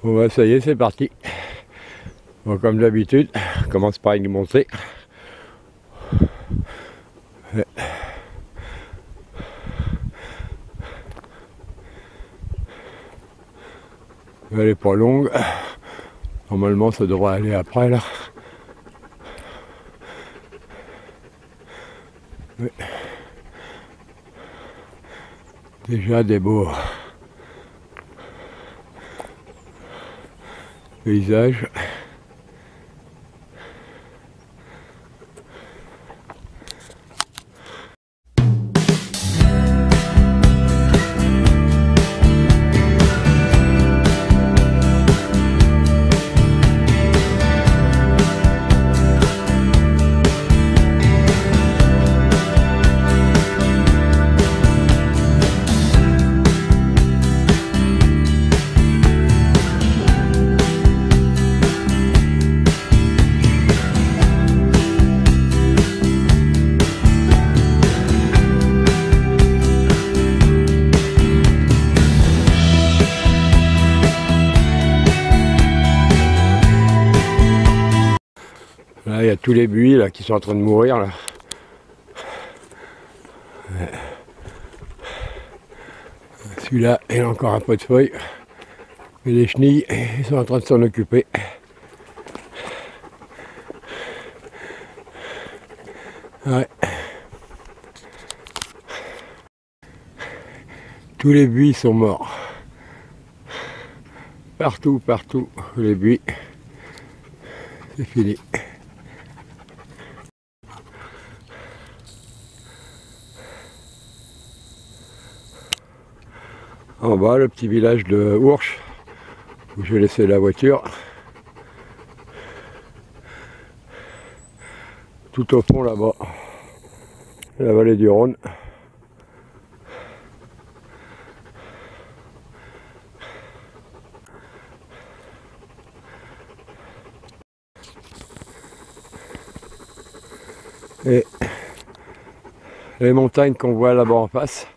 Bon bah ça y est, c'est parti. Bon, comme d'habitude, on commence par une montée. Ouais. Elle est pas longue. Normalement ça devrait aller après là. Ouais. Déjà des beaux paysages. Là, il y a tous les buis là, qui sont en train de mourir. Là. Celui-là, il a encore un peu de feuilles. Et les chenilles, ils sont en train de s'en occuper. Ouais. Tous les buis sont morts. Partout, partout, les buis. C'est fini. En bas, le petit village de Ourche, où j'ai laissé la voiture. Tout au fond là-bas, la vallée du Rhône. Et les montagnes qu'on voit là-bas en face,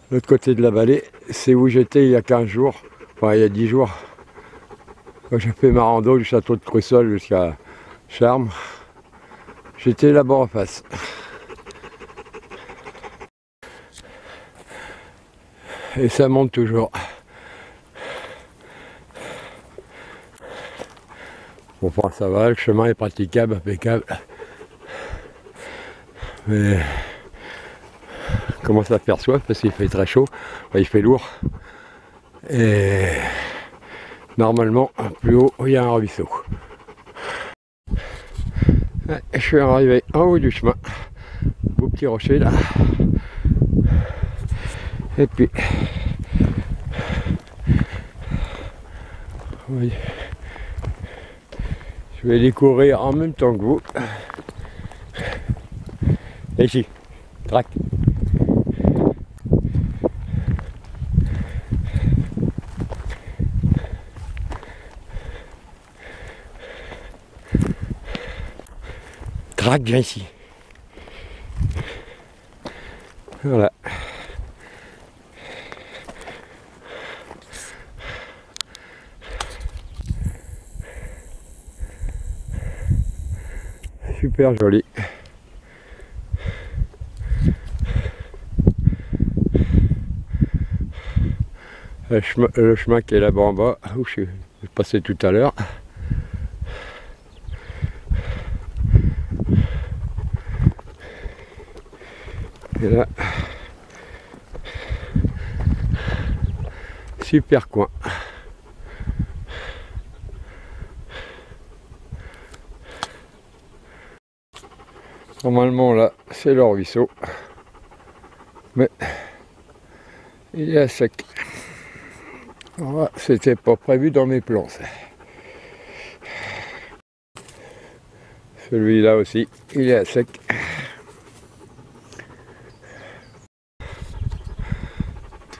l'autre côté de la vallée, c'est où j'étais il y a 15 jours, enfin il y a 10 jours. Quand j'ai fait ma rando du château de Crussol jusqu'à Charmes, j'étais là-bas en face. Et ça monte toujours. Bon, enfin, ça va, le chemin est praticable, impeccable. Mais je commence à faire soif parce qu'il fait très chaud, enfin, il fait lourd. Et normalement, plus haut, il y a un ruisseau. Ouais, je suis arrivé en haut du chemin. Beau petit rocher là. Et puis, oui, je vais découvrir en même temps que vous. Et ici, trac. Trac, viens ici. Voilà. Super joli. Le chemin qui est là-bas en bas, où je suis passé tout à l'heure. Et là, super coin. Normalement là, c'est le ruisseau, mais il est à sec. C'était pas prévu dans mes plans. Celui-là aussi, il est à sec.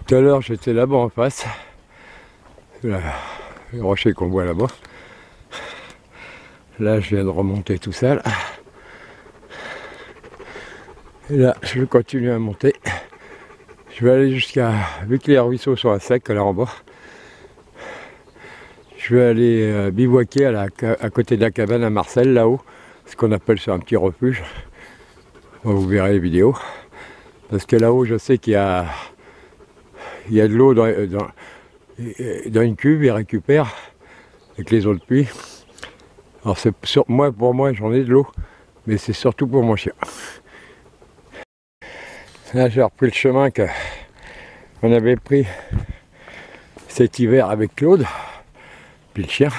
Tout à l'heure, j'étais là-bas en face. Là, le rocher qu'on voit là-bas. Là, je viens de remonter tout ça. Là. Et là, je vais continuer à monter. Je vais aller jusqu'à... Vu que les ruisseaux sont à sec là en bas, Je vais aller bivouaquer à côté de la cabane à Marcel, là-haut, ce qu'on appelle sur un petit refuge. Vous verrez les vidéos. Parce que là-haut, je sais qu'il y a de l'eau dans une cuve, ils récupèrent avec les eaux de pluie. Alors pour moi, j'en ai de l'eau, mais c'est surtout pour mon chien. Là, j'ai repris le chemin qu'on avait pris cet hiver avec Claude, puis le chien.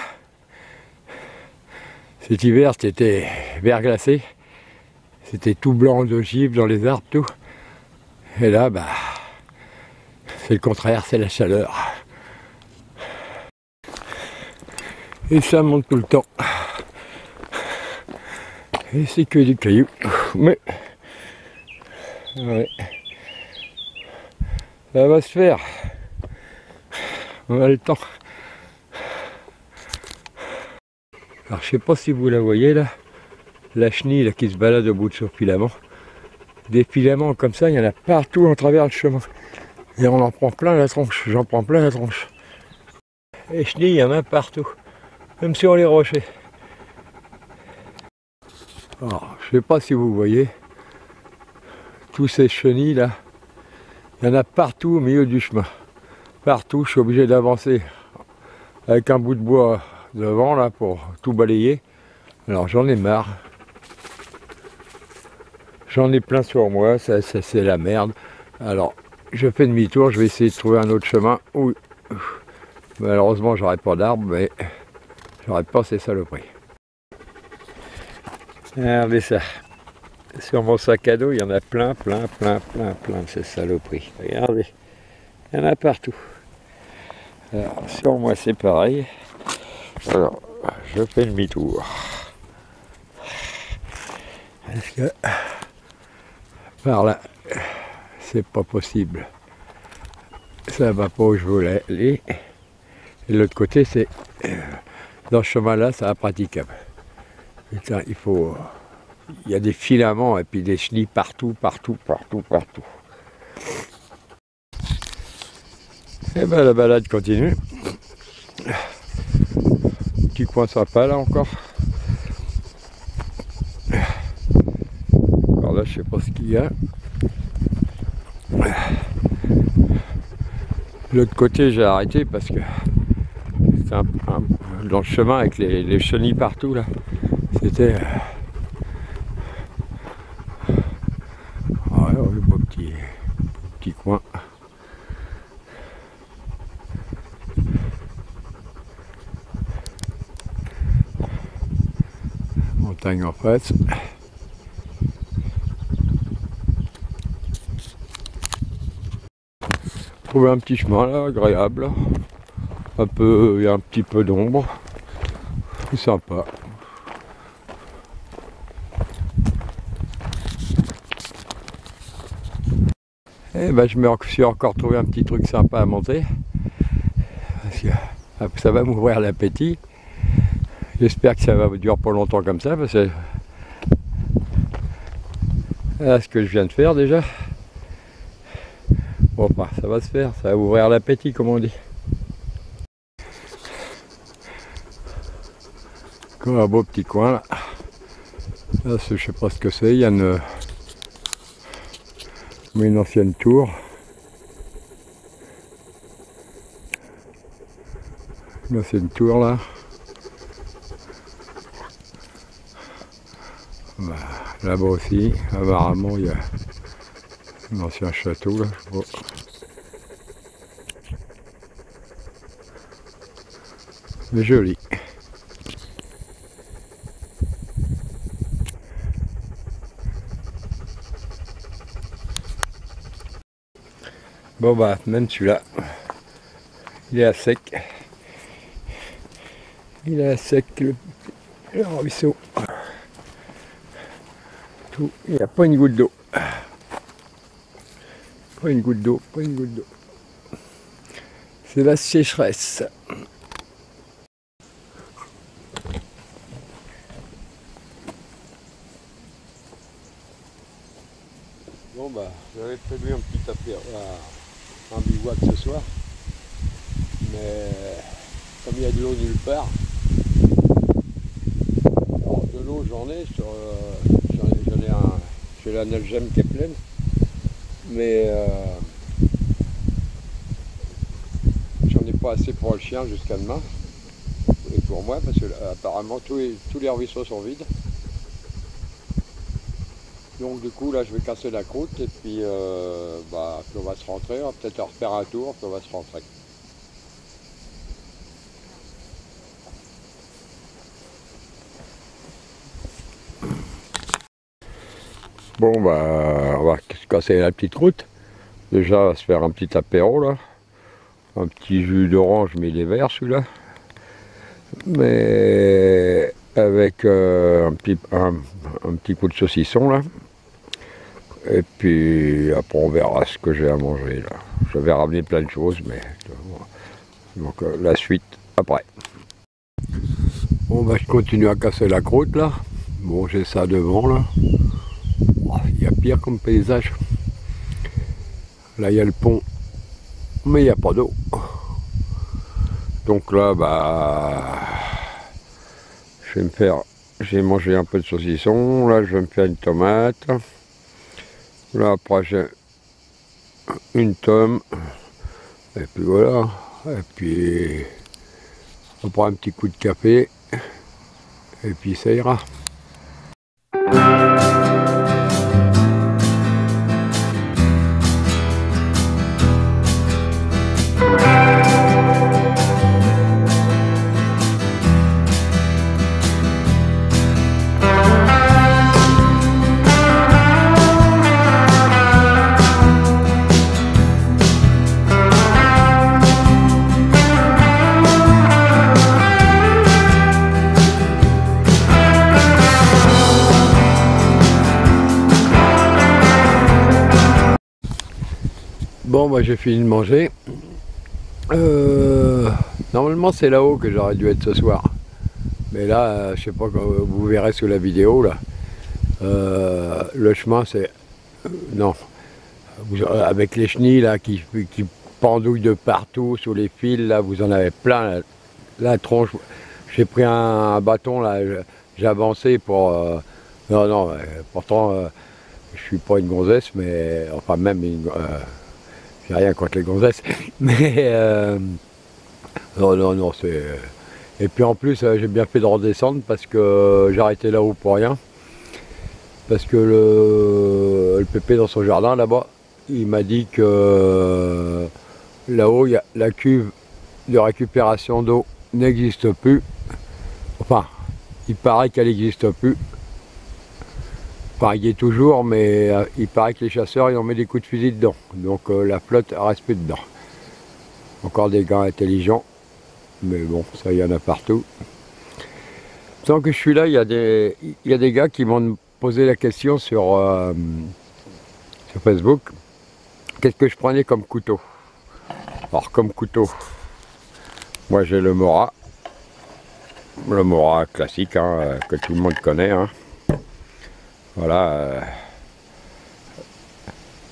Cet hiver, c'était verglacé, c'était tout blanc de givre dans les arbres, tout. Et là, bah, c'est le contraire, c'est la chaleur. Et ça monte tout le temps. Et c'est que du caillou. Mais ouais, ça va se faire. On a le temps. Alors je sais pas si vous la voyez là, la chenille là, qui se balade au bout de ce filament. Des filaments comme ça, il y en a partout en travers le chemin. Et on en prend plein la tronche, j'en prends plein la tronche. Les chenilles, il y en a partout, même sur les rochers. Alors, je sais pas si vous voyez, tous ces chenilles là, il y en a partout au milieu du chemin. Partout, je suis obligé d'avancer avec un bout de bois devant là pour tout balayer. Alors j'en ai marre. J'en ai plein sur moi, ça c'est la merde. Alors je fais demi-tour, je vais essayer de trouver un autre chemin où malheureusement j'aurai pas d'arbre, mais j'aurai pas ces saloperies. Regardez ça. Sur mon sac à dos, il y en a plein de ces saloperies. Regardez, il y en a partout. Alors sur moi c'est pareil. Alors je fais demi-tour. Parce que par là, c'est pas possible. Ça va pas où je voulais aller. Et de l'autre côté, c'est dans ce chemin-là, c'est impraticable. Putain, il y a des filaments et puis des chenilles partout. Et ben la balade continue. Petit coin sympa là encore. Alors là, je sais pas ce qu'il y a. De l'autre côté, j'ai arrêté parce que c'est dans le chemin avec les chenilles partout là. C'était le beau petit coin. Montagne en face. Trouver un petit chemin là, agréable. Il y a un petit peu d'ombre. C'est sympa. Et ben je me suis encore trouvé un petit truc sympa à monter. Parce que ça va m'ouvrir l'appétit. J'espère que ça va durer pas longtemps comme ça, parce que voilà ce que je viens de faire déjà. Bon, bah, ça va se faire, ça va ouvrir l'appétit comme on dit. Comme un beau petit coin là. Là, je sais pas ce que c'est, il y a une ancienne tour. Une ancienne tour là. Bah, là-bas aussi, apparemment il y a un ancien château là, je sais pas. Mais joli. Bon bah même celui-là, il est à sec. Il est à sec le ruisseau. Tout, il n'y a pas une goutte d'eau. Pas une goutte d'eau. C'est la sécheresse. Bon bah, j'avais prévu un petit affaire, un bivouac ce soir, mais je sais pas si ça va être possible. Parce que là, il y a des chenilles partout. Alors, je vais essayer de trouver un petit chemin. Alors, je sais pas si ça va durer pas longtemps comme ça, parce que ça va m'ouvrir l'appétit. J'espère que ça va durer pas longtemps comme ça, parce que voilà ce que je viens de faire déjà. De l'autre côté, j'ai arrêté parce que c'est un long chemin. comme il y a de l'eau nulle part. Alors, de l'eau j'en ai, j'ai la Nelgem qui est pleine, mais j'en ai pas assez pour le chien jusqu'à demain, et pour moi, parce que apparemment tous les ruisseaux sont vides. Donc du coup là je vais casser la croûte et puis, puis on va se rentrer, on va peut-être refaire un tour, puis on va se rentrer. Bon on va se casser la petite croûte. Déjà on va se faire un petit apéro là. Un petit jus d'orange, mais il est vert celui-là. Mais avec un petit coup de saucisson là. Et puis après on verra ce que j'ai à manger là. Je vais ramener plein de choses, mais donc la suite après. Bon je continue à casser la croûte là. Bon j'ai ça devant là. Il y a pire comme paysage. Là il y a le pont, mais il n'y a pas d'eau. Donc là j'ai mangé un peu de saucisson. Là je vais me faire une tomate. Là après j'ai une tome, et puis voilà, et puis on prend un petit coup de café, et puis ça ira. Bon j'ai fini de manger. Normalement c'est là-haut que j'aurais dû être ce soir. Mais là, je sais pas, vous verrez sous la vidéo là. Le chemin c'est... non. Avec les chenilles là qui pendouillent de partout sous les fils là, vous en avez plein. La tronche. J'ai pris un bâton là, j'ai avancé pour... non, pourtant je suis pas une gonzesse, mais enfin même une... j'ai rien contre les gonzesses, mais non, c'est... Et puis en plus, j'ai bien fait de redescendre parce que j'ai arrêté là-haut pour rien. Parce que le pépé dans son jardin là-bas, il m'a dit que là-haut, la cuve de récupération d'eau n'existe plus. Enfin, il paraît qu'elle n'existe plus. Enfin, il y est toujours, mais il paraît que les chasseurs ils ont mis des coups de fusil dedans. Donc la flotte reste plus dedans. Encore des gars intelligents, mais bon, ça il y en a partout. Tant que je suis là, il y a des gars qui m'ont posé la question sur Facebook. Qu'est-ce que je prenais comme couteau? Alors comme couteau, moi j'ai le Mora classique hein, que tout le monde connaît. Hein. Voilà.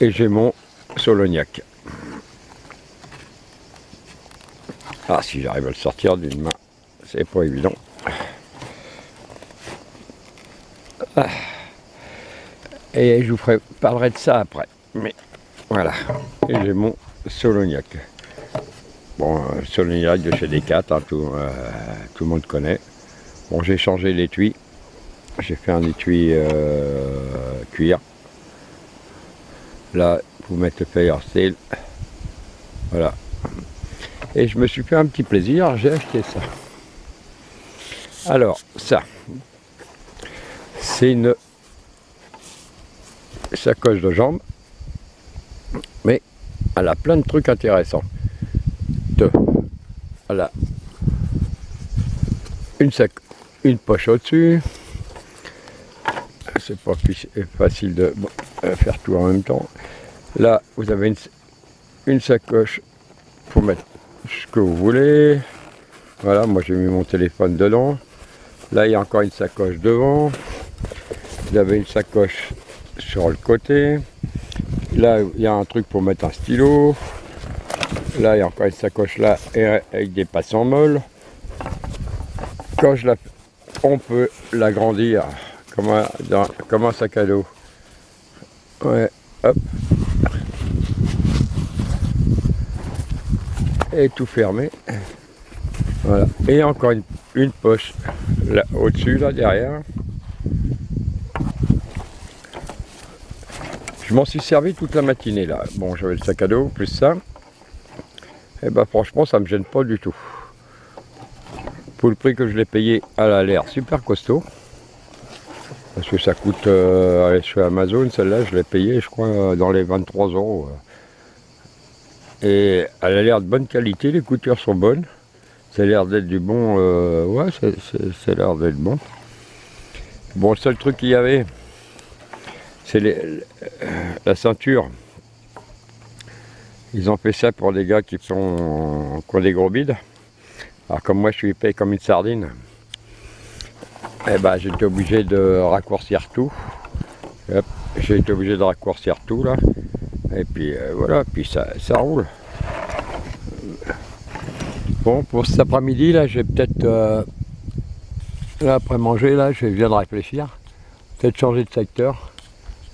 Et j'ai mon Solognac. Ah, si j'arrive à le sortir d'une main, c'est pas évident. Ah. Et je vous parlerai de ça après. Mais voilà. Et j'ai mon Solognac. Bon, Solognac de chez Decat, hein, tout le monde connaît. Bon, j'ai changé l'étui. J'ai fait un étui cuir. Là, vous mettez le fire sale. Voilà. Et je me suis fait un petit plaisir, j'ai acheté ça. Alors, ça, c'est une sacoche de jambes, mais elle a plein de trucs intéressants. Elle a une poche au-dessus. C'est pas facile de faire tout en même temps. Là, vous avez une sacoche pour mettre ce que vous voulez. Voilà, moi j'ai mis mon téléphone dedans. Là, il y a encore une sacoche devant. Vous avez une sacoche sur le côté. Là, il y a un truc pour mettre un stylo. Là, il y a encore une sacoche là avec des passants molles. quand on peut l'agrandir comme un sac à dos. Ouais, hop. Et tout fermé. Voilà. Et encore une poche là au-dessus, là derrière. Je m'en suis servi toute la matinée là. Bon, j'avais le sac à dos plus ça. Et ben franchement, ça me gêne pas du tout. Pour le prix que je l'ai payé, elle a l'air super costaud. Parce que ça coûte, sur Amazon, celle-là, je l'ai payée, je crois, dans les 23 €. Et elle a l'air de bonne qualité, les coutures sont bonnes. Ça a l'air d'être du bon, ouais, ça a l'air d'être bon. Bon, le seul truc qu'il y avait, c'est la ceinture. Ils ont fait ça pour des gars qui ont des gros bides. Alors comme moi je suis épais comme une sardine, et ben j'étais obligé de raccourcir tout. J'ai été obligé de raccourcir tout là. Et puis voilà, puis ça roule. Bon, pour cet après-midi là, j'ai peut-être là après manger là, je viens de réfléchir. Peut-être changer de secteur.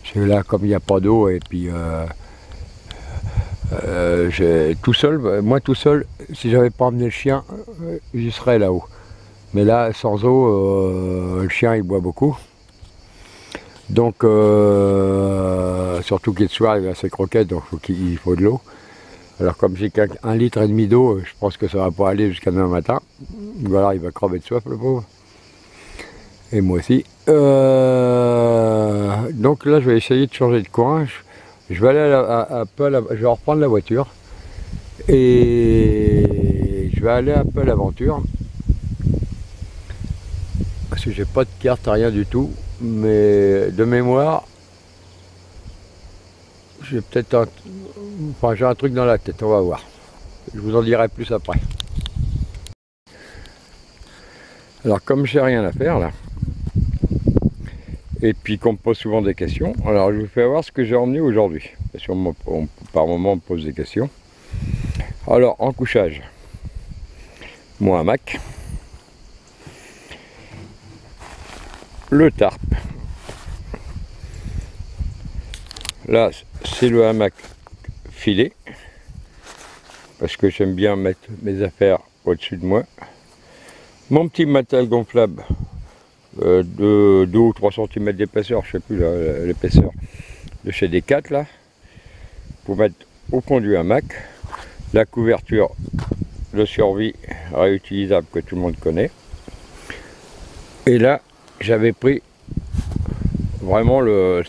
Parce que là, comme il n'y a pas d'eau et puis tout seul, moi tout seul, si j'avais pas emmené le chien, j'y serais là-haut. Mais là, sans eau, le chien il boit beaucoup. Donc, surtout qu'il est de soir, il a ses croquettes, donc il faut de l'eau. Alors comme j'ai qu'1,5 litre d'eau, je pense que ça va pas aller jusqu'à demain matin. Ou alors il va crever de soif, le pauvre. Et moi aussi. Donc là, je vais essayer de changer de coin. Je vais aller je vais reprendre la voiture et je vais aller un peu à l'aventure parce que j'ai pas de carte, rien du tout, mais de mémoire j'ai peut-être j'ai un truc dans la tête, on va voir. Je vous en dirai plus après. Alors comme j'ai rien à faire là, et puis qu'on me pose souvent des questions, alors je vous fais voir ce que j'ai emmené aujourd'hui. Parce que par moment on me pose des questions. Alors en couchage, moi un hamac, le tarp. Là c'est le hamac filé, parce que j'aime bien mettre mes affaires au-dessus de moi. Mon petit matelas gonflable de 2 ou 3 cm d'épaisseur, je ne sais plus l'épaisseur, de chez Decat là, pour mettre au fond du hamac. La couverture de survie réutilisable que tout le monde connaît. Et là, j'avais pris vraiment le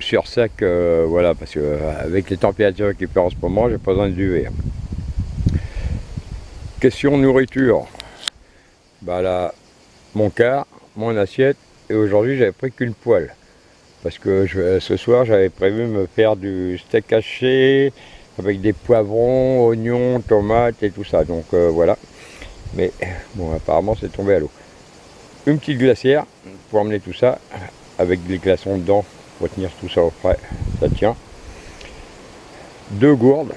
sursec, voilà, parce que avec les températures qu'il fait en ce moment, j'ai pas besoin de duvet. Question nourriture. Bah là, mon quart, mon assiette, et aujourd'hui j'avais pris qu'une poêle. Parce que ce soir j'avais prévu me faire du steak haché avec des poivrons, oignons, tomates et tout ça. Donc voilà. Mais bon, apparemment c'est tombé à l'eau. Une petite glacière pour emmener tout ça, avec des glaçons dedans pour tenir tout ça au frais. Ça tient. 2 gourdes,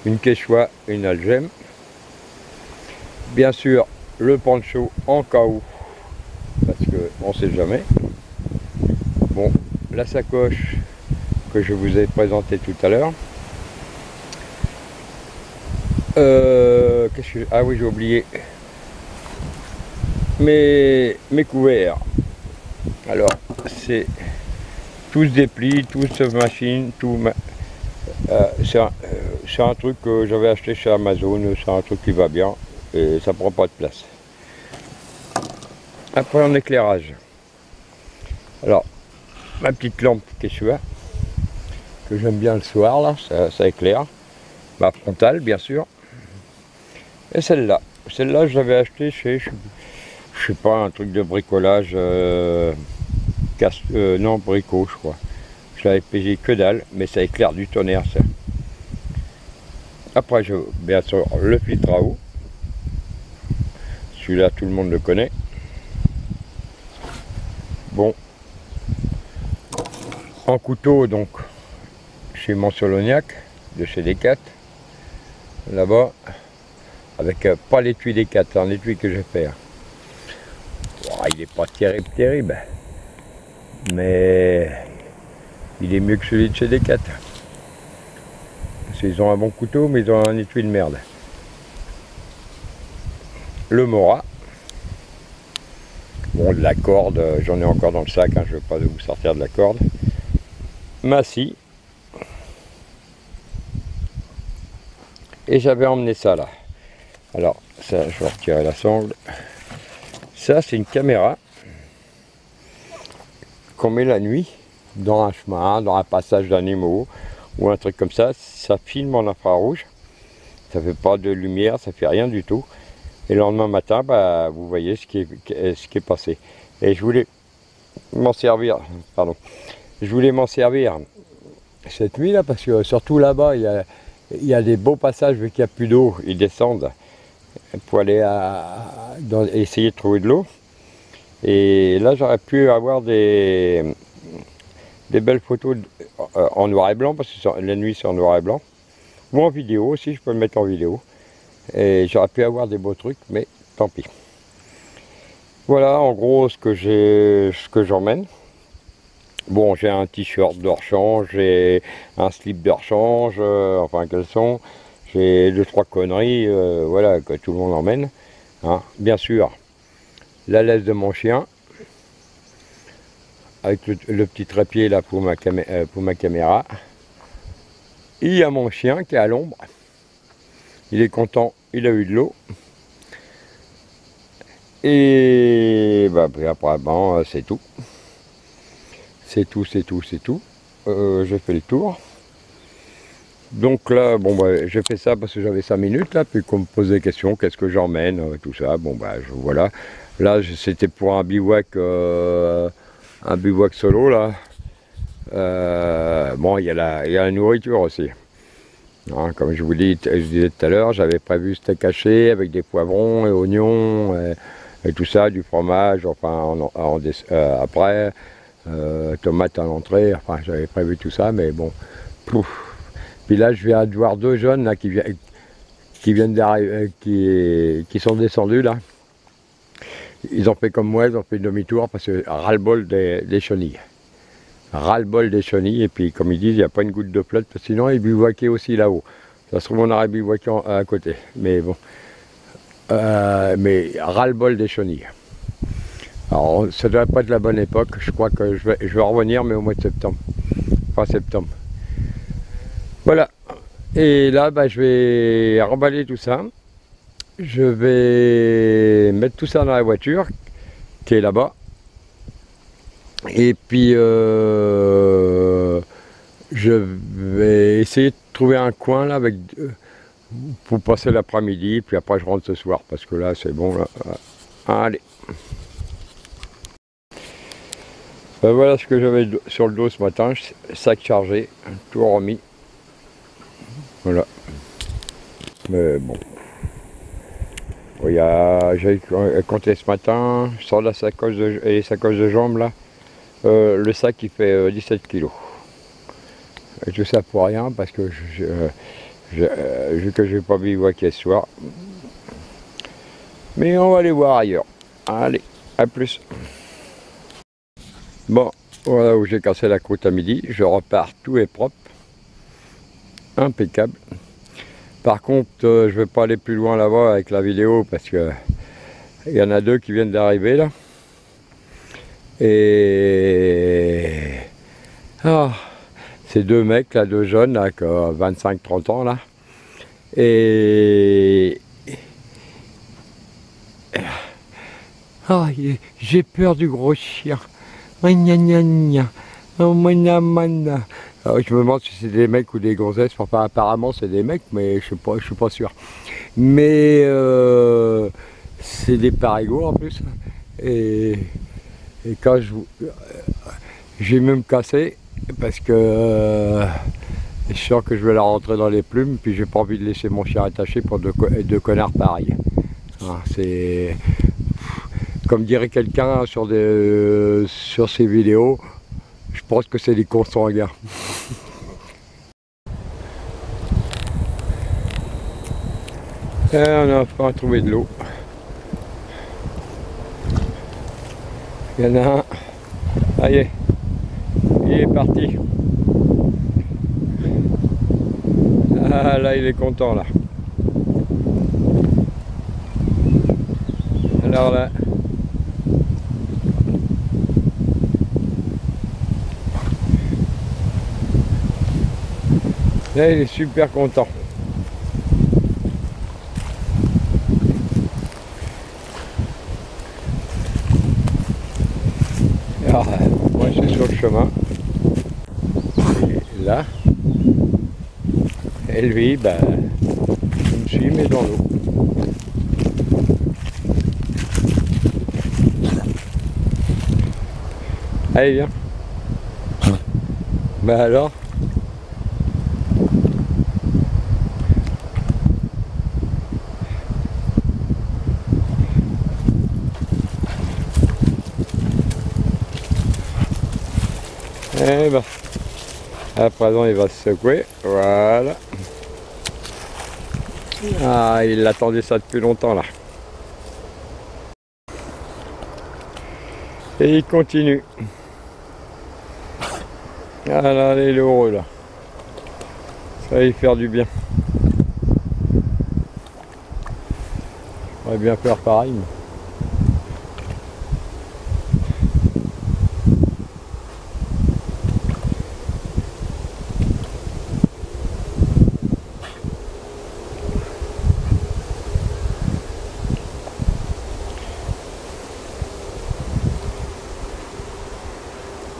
une quechua, une algème. Bien sûr, le poncho en cas où, parce qu'on ne sait jamais. Bon, la sacoche que je vous ai présentée tout à l'heure. Ah oui, j'ai oublié mes couverts. Alors, c'est tous des plis, tous machines, c'est un truc que j'avais acheté chez Amazon, c'est un truc qui va bien et ça prend pas de place. Après en éclairage, alors ma petite lampe Quechua que j'aime bien le soir là, ça éclaire, ma frontale bien sûr, et celle-là je l'avais acheté chez, je sais pas, un truc de bricolage, non, bricot je crois. Je l'avais payé que dalle, mais ça éclaire du tonnerre ça. Après bien sûr le filtre à eau, celui-là tout le monde le connaît. Bon, en couteau donc chez Mansoloniac de chez Decat, là-bas, avec pas l'étui Decat, un étui que j'ai fait. il n'est pas terrible, terrible. Mais il est mieux que celui de chez Decat. Parce qu'ils ont un bon couteau, mais ils ont un étui de merde. Le Mora. Bon, de la corde, j'en ai encore dans le sac, hein, je ne veux pas vous sortir de la corde. Ma scie. Et j'avais emmené ça là. Alors, ça, je vais retirer la sangle. Ça, c'est une caméra qu'on met la nuit dans un chemin, dans un passage d'animaux ou un truc comme ça. Ça filme en infrarouge. Ça fait pas de lumière, ça fait rien du tout. Et le lendemain matin, bah, vous voyez ce qui est passé. Et je voulais m'en servir, pardon. Je voulais m'en servir cette nuit là, parce que surtout là-bas, il y a des beaux passages vu qu'il n'y a plus d'eau. Ils descendent pour aller essayer de trouver de l'eau. Et là, j'aurais pu avoir des belles photos en noir et blanc, parce que la nuit c'est en noir et blanc. Ou en vidéo aussi, je peux le mettre en vidéo. Et j'aurais pu avoir des beaux trucs, mais tant pis. Voilà en gros ce que j'emmène. Bon, j'ai un t-shirt de rechange, j'ai un slip de rechange, enfin un caleçon, j'ai 2-3 conneries, voilà, que tout le monde emmène. Hein. Bien sûr, la laisse de mon chien, avec le petit trépied là pour ma caméra. Il y a mon chien qui est à l'ombre. Il est content, il a eu de l'eau. Et bah, après, bon, c'est tout. C'est tout. J'ai fait le tour. Donc là, bon, bah, j'ai fait ça parce que j'avais 5 minutes, là, puis qu'on me posait des questions, qu'est-ce que j'emmène, tout ça. Bon, bah, voilà. Là, c'était pour un bivouac solo, là. Bon, il y a la nourriture aussi. Hein, comme je vous disais tout à l'heure, j'avais prévu steak haché avec des poivrons et oignons et tout ça, du fromage, enfin après, tomates à l'entrée, enfin j'avais prévu tout ça, mais bon. Pouf. Puis là, je viens de voir 2 jeunes là, qui viennent d'arriver, qui sont descendus là. Ils ont fait comme moi, ils ont fait demi-tour parce que ras-le-bol des chenilles. Ras-le-bol des chenilles, et puis comme ils disent, il n'y a pas une goutte de flotte, parce que sinon ils bivouaquaient aussi là-haut. Ça se trouve on aurait bivouaqué à côté, mais bon. Mais ras-le-bol des chenilles. Alors ça ne doit pas être la bonne époque, je crois que je vais revenir, mais au mois de septembre. Fin septembre. Voilà. Et là, bah, je vais remballer tout ça. Je vais mettre tout ça dans la voiture, qui est là-bas. Et puis je vais essayer de trouver un coin là pour passer l'après-midi, puis après je rentre ce soir parce que là c'est bon là. Allez. Ben voilà ce que j'avais sur le dos ce matin, sac chargé, tout remis. Voilà. Mais bon. J'ai compté ce matin, sans la sacoche et les sacoches de jambes là. Le sac il fait 17 kg. Et tout ça pour rien parce que vu que je vais pas bivouaquer ce soir. Mais on va aller voir ailleurs. Allez, à plus. Bon, voilà où j'ai cassé la croûte à midi. Je repars, tout est propre. Impeccable. Par contre, je vais pas aller plus loin là-bas avec la vidéo parce que il y en a 2 qui viennent d'arriver là. Et ces 2 mecs là, 2 jeunes là, qui ont 25-30 ans là. Et j'ai peur du gros chien. Alors, je me demande si c'est des mecs ou des gonzesses. Enfin, apparemment c'est des mecs, mais je suis pas sûr. Mais c'est des parigots en plus. Et quand j'ai même cassé parce que je sens que je vais la rentrer dans les plumes, puis j'ai pas envie de laisser mon chien attaché pour 2 connards pareils. C'est comme dirait quelqu'un sur ces vidéos, je pense que c'est des consanguins. Et on a enfin trouvé de l'eau. Il y en a un. Allez, il est parti. Ah là, il est content là. Alors là. Là, il est super content. Alors, moi, je suis sur le chemin. Et là. Et lui, bah, je me suis mis dans l'eau. Allez, viens. Bah alors. Eh ben, à présent il va se secouer, voilà. Ah, il attendait ça depuis longtemps là. Et il continue. Ah là, il est heureux là. Ça va lui faire du bien. On va bien faire pareil. Mais...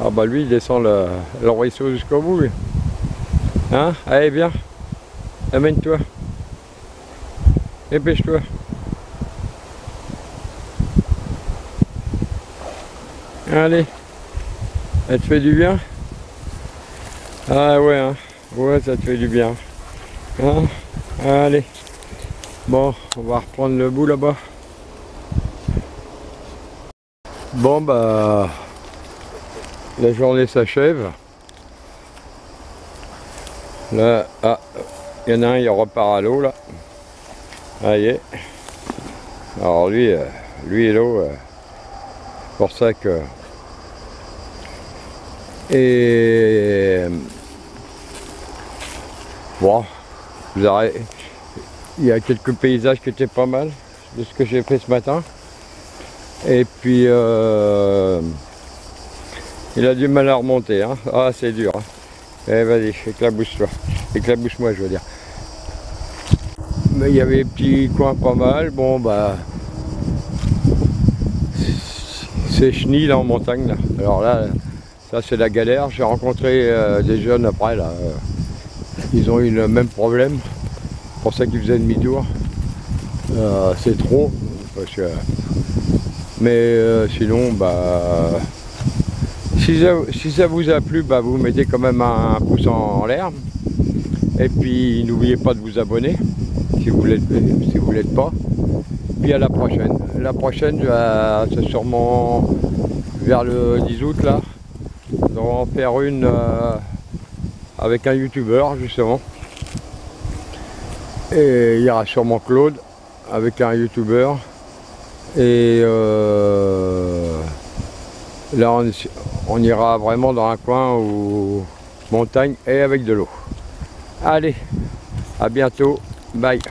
Ah bah lui il descend le ruisseau jusqu'au bout lui. Hein? Allez viens. Amène-toi. Dépêche-toi. Allez. Ça te fait du bien? Ah ouais hein. Ouais ça te fait du bien. Hein? Allez. Bon, on va reprendre le bout là-bas. Bon bah... La journée s'achève. Là, ah, il y en a un, il repart à l'eau là. Ça y est. Alors lui et l'eau, pour ça que... Et... Bon, vous arrêtez. Il y a quelques paysages qui étaient pas mal de ce que j'ai fait ce matin. Et puis... il a du mal à remonter, hein. Ah c'est dur. Hein. Eh vas-y, éclabousse-toi. Éclabousse-moi je veux dire. Mais il y avait des petits coins pas mal. Bon bah... C'est chenille là en montagne là. Alors là, ça c'est la galère. J'ai rencontré des jeunes après là. Ils ont eu le même problème. C'est pour ça qu'ils faisaient demi-tour. C'est trop. Parce que... Mais sinon bah... Si ça vous a plu, bah vous mettez quand même un pouce en l'air. Et puis n'oubliez pas de vous abonner si vous l'êtes pas. Puis à la prochaine. La prochaine, c'est sûrement vers le 10 août là. On va en faire une avec un youtubeur justement. Et il y aura sûrement Claude avec un youtubeur. Et là on ira vraiment dans un coin où montagne et avec de l'eau. Allez, à bientôt, bye.